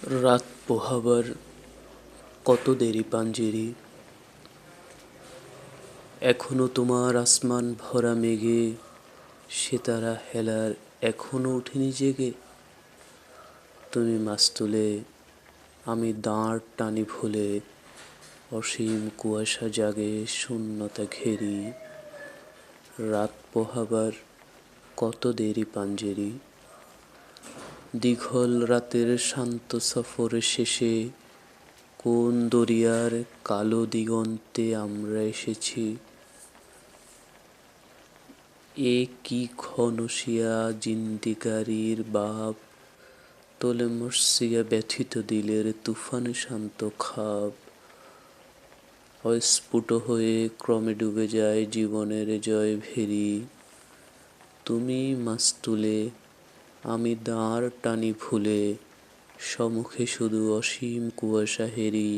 রাত পোহাবার কত দেরি পাঞ্জেরি, এখনো তোমার আসমান ভরা মেঘে সিতারা হেলার এখনো উঠিনি জেগে। তুমি মাস্তুলে, আমি দাঁড় টানি ভুলে, অসীম কুয়াশা জাগে শূন্যতা ঘেরি। রাত পোহাবার কত দেরি পাঞ্জেরি, দীঘল রাতের শান্ত সফর শেষে কোন দরিয়ার কালো দিগন্তে আমরা এসেছি। এ কি ঘনশিয়া জিন্দিগারির বাপ, তোলে মর্সিয়া ব্যথিত দিলের তুফান শান্ত খাপ। অস্ফুট হয়ে ক্রমে ডুবে যায় জীবনের জয় ভেরি। তুমি মাস্তুলে, আমি দাঁড় টানি ভুলে, সম্মুখে শুধু অসীম কুয়াশা হেরি।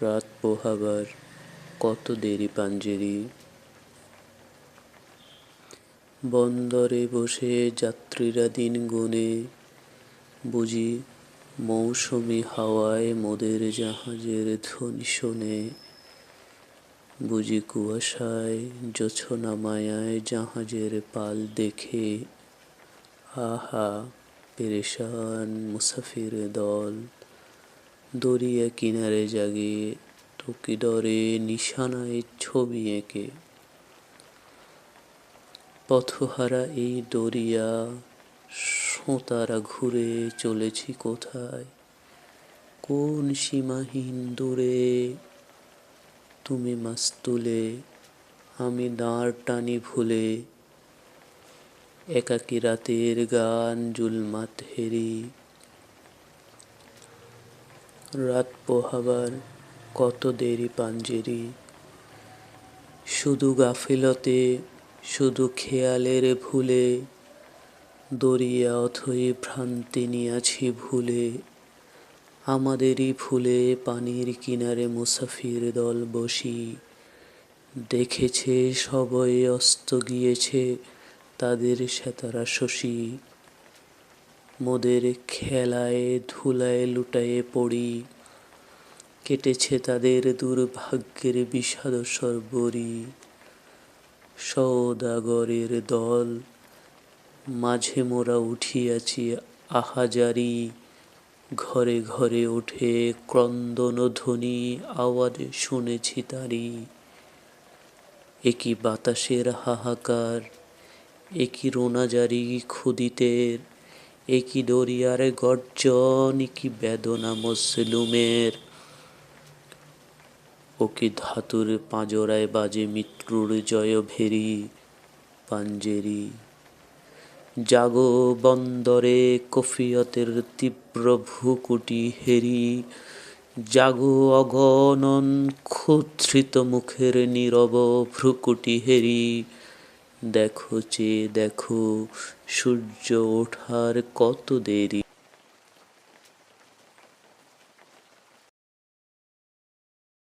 রাত পোহাবার কত দেরি পাঞ্জেরি, বন্দরে বসে যাত্রীরা দিন গুনে, বুঝি মৌসুমি হাওয়ায় মোদের জাহাজের ধ্বনি শোনে। বুঝি কুয়াশায় জোছনা মায়ায় জাহাজের পাল দেখে। আহা পেরেশান মুসাফির দল, দরিয়া কিনারে জাগে টকি ডরে নিশানায় ছবি এঁকে। পথহারা এই দরিয়া সোঁতারা ঘুরে চলেছি কোথায়, কোন সীমাহীন দূরে। তুমি মাস্তুলে, আমি দাঁড় টানি ভুলে, একাকী রাতের গান জুলমাত হেরি। রাত পোহাবার কত দেরি পাঞ্জেরি, শুধু গাফিলতে, শুধু খেয়ালের ভুলে, দরিয়া অথই ভ্রান্তি নিয়াছি ভুলে। আমাদেরই ভুলে পানির কিনারে মুসাফির দল বসি, দেখেছে সবই অস্ত গিয়েছে তাদের সেতারা শশী। মোদের খেলায় ধুলায় লুটায়ে পড়ি, কেটেছে তাদের দুর্ভাগ্যের বিষাদ সর্বরী। সওদাগরের দল, মাঝে মোরা উঠিয়াছি আহাজারি। ঘরে ঘরে ওঠে ক্রন্দন ধ্বনি, আওয়াজ শুনেছি তারি। একি বাতাসের হাহাকার, একি রোনাজারি ক্ষুদিতের, একি দরিয়ার গর্জন, কি বেদনা মজলুমের। ও কি ধাতুর পাঁজরায় বাজে মৃত্যুর জয়ভেরি পাঞ্জেরি। জাগো বন্দরে কফিয়তের তীব্র ভ্রুকুটি হেরি। জাগো অগণন ক্ষুধৃত মুখের নীরব ভ্রুকুটি হেরি। দেখো চেয়ে দেখো সূর্য ওঠার কত দেরি।